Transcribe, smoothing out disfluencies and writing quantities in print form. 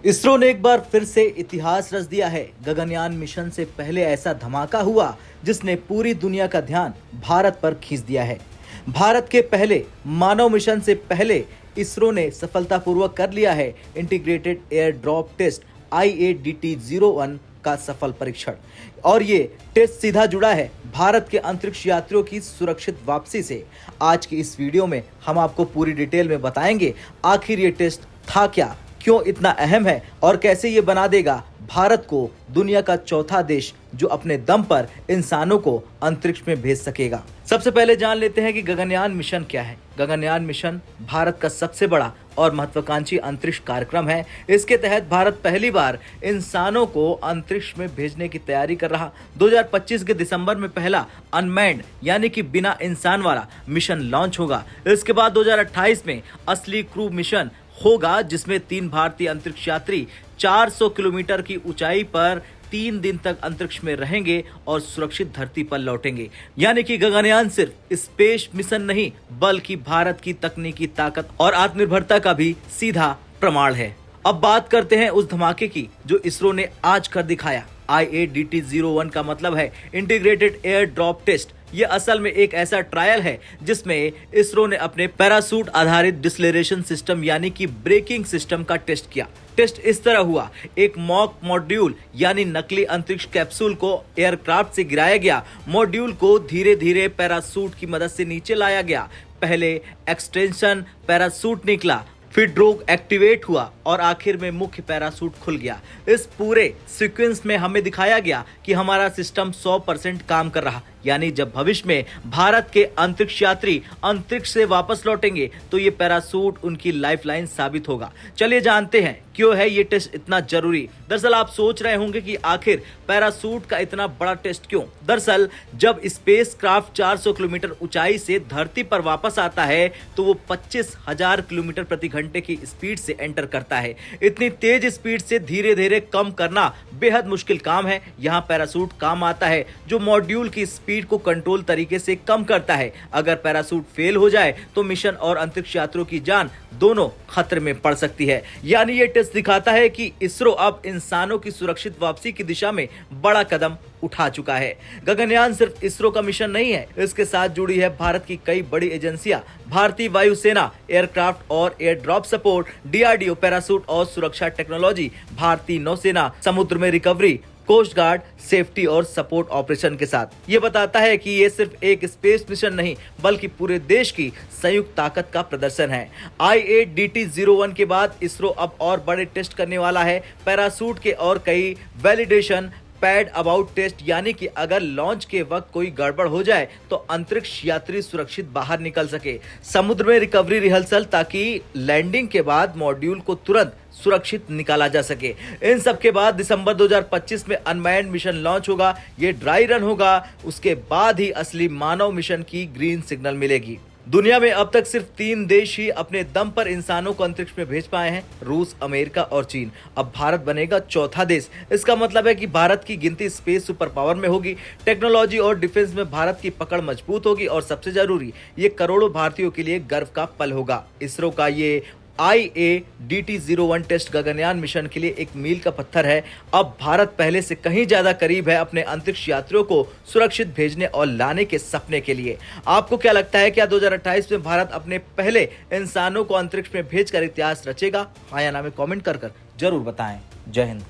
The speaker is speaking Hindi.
इसरो ने एक बार फिर से इतिहास रच दिया है। गगनयान मिशन से पहले ऐसा धमाका हुआ जिसने पूरी दुनिया का ध्यान भारत पर खींच दिया है। भारत के पहले मानव मिशन से पहले इसरो ने सफलतापूर्वक कर लिया है integrated air drop test IADT-01 का सफल परीक्षण। और ये टेस्ट सीधा जुड़ा है भारत के अंतरिक्ष यात्रियों की सुरक्षित वापसी से। आज की इस वीडियो में हम आपको पूरी डिटेल में बताएंगे आखिर ये टेस्ट था क्या, क्यों इतना अहम है और कैसे ये बना देगा भारत को दुनिया का चौथा देश जो अपने दम पर इंसानों को अंतरिक्ष में भेज सकेगा। सबसे पहले जान लेते हैं कि गगनयान मिशन क्या है। गगनयान मिशन भारत का सबसे बड़ा और महत्वाकांक्षी अंतरिक्ष कार्यक्रम है। इसके तहत भारत पहली बार इंसानों को अंतरिक्ष में भेजने की तैयारी कर रहा। 2025 के दिसंबर में पहला अनमैन्ड यानी कि बिना इंसान वाला मिशन लॉन्च होगा। इसके बाद 2028 में असली क्रू मिशन होगा जिसमें 3 भारतीय अंतरिक्ष यात्री 400 किलोमीटर की ऊंचाई पर 3 दिन तक अंतरिक्ष में रहेंगे और सुरक्षित धरती पर लौटेंगे। यानी कि गगनयान सिर्फ स्पेस मिशन नहीं बल्कि भारत की तकनीकी ताकत और आत्मनिर्भरता का भी सीधा प्रमाण है। अब बात करते हैं उस धमाके की जो इसरो ने आज कर दिखाया। IADT-01 का मतलब है इंटीग्रेटेड एयर ड्रॉप टेस्ट। ये असल में एक ऐसा ट्रायल है जिसमें इसरो ने अपने पैरासूट आधारित डिसलेरेशन सिस्टम यानी कि ब्रेकिंग सिस्टम का टेस्ट किया। टेस्ट इस तरह हुआ, एक मॉक मॉड्यूल यानी नकली अंतरिक्ष कैप्सूल को एयरक्राफ्ट से गिराया गया। मॉड्यूल को धीरे धीरे पैरासूट की मदद से नीचे लाया गया। पहले एक्सटेंशन पैरासूट निकला, फिर ड्रोग एक्टिवेट हुआ और आखिर में मुख्य पैरासूट खुल गया। इस पूरे सीक्वेंस में हमें दिखाया गया कि हमारा सिस्टम 100% काम कर रहा। यानी जब भविष्य में भारत के अंतरिक्ष यात्री अंतरिक्ष से वापस लौटेंगे तो ये पैरासूट उनकी लाइफलाइन साबित होगा। चलिए जानते हैं क्यों है ये टेस्ट इतना जरूरी। दरअसल आप सोच रहे होंगे कि आखिर पैरासूट का इतना बड़ा टेस्ट क्यों। दरअसल जब स्पेसक्राफ्ट 400 किलोमीटर ऊंचाई से धरती पर वापस आता है तो वो 25,000 किलोमीटर प्रति घंटे की स्पीड से एंटर करता है। इतनी तेज स्पीड से धीरे धीरे कम करना बेहद मुश्किल काम है। यहाँ पैरासूट काम आता है जो मॉड्यूल की स्पीड को कंट्रोल तरीके से कम करता है। अगर पैरासूट फेल हो जाए तो मिशन और अंतरिक्ष यात्रियों की जान दोनों खतरे में पड़ सकती है। यानी ये टेस्ट दिखाता है कि इसरो अब इंसानों की सुरक्षित वापसी की दिशा में बड़ा कदम उठा चुका है। गगनयान सिर्फ इसरो का मिशन नहीं है, इसके साथ जुड़ी है भारत की कई बड़ी एजेंसियां, भारतीय वायुसेना, एयरक्राफ्ट और air drop support, DRDO, parachute और सुरक्षा टेक्नोलॉजी, भारतीय नौसेना, समुद्र में रिकवरी, कोस्ट गार्ड, सेफ्टी और सपोर्ट ऑपरेशन के साथ। ये बताता है कि ये सिर्फ एक स्पेस मिशन नहीं बल्कि पूरे देश की संयुक्त ताकत का प्रदर्शन है। IADT-01 के बाद इसरो अब और बड़े टेस्ट करने वाला है। पैरासूट के और कई वैलिडेशन, पैड अबाउट टेस्ट यानी कि अगर लॉन्च के वक्त कोई गड़बड़ हो जाए तो अंतरिक्ष यात्री सुरक्षित बाहर निकल सके, समुद्र में रिकवरी रिहर्सल ताकि लैंडिंग के बाद मॉड्यूल को तुरंत सुरक्षित निकाला जा सके। इन सब के बाद दिसंबर 2025 में अनमैन्ड मिशन लॉन्च होगा। ये ड्राई रन होगा, उसके बाद ही असली मानव मिशन की ग्रीन सिग्नल मिलेगी। दुनिया में अब तक सिर्फ 3 देश ही अपने दम पर इंसानों को अंतरिक्ष में भेज पाए हैं, रूस, अमेरिका और चीन। अब भारत बनेगा चौथा देश। इसका मतलब है कि भारत की गिनती स्पेस सुपर पावर में होगी। टेक्नोलॉजी और डिफेंस में भारत की पकड़ मजबूत होगी और सबसे जरूरी, ये करोड़ों भारतीयों के लिए गर्व का पल होगा। इसरो का ये IADT-01 टेस्ट गगनयान मिशन के लिए एक मील का पत्थर है। अब भारत पहले से कहीं ज्यादा करीब है अपने अंतरिक्ष यात्रियों को सुरक्षित भेजने और लाने के सपने के लिए। आपको क्या लगता है, क्या 2028 में भारत अपने पहले इंसानों को अंतरिक्ष में भेजकर इतिहास रचेगा? हाँ या ना में कमेंट कर जरूर बताएं। जय हिंद।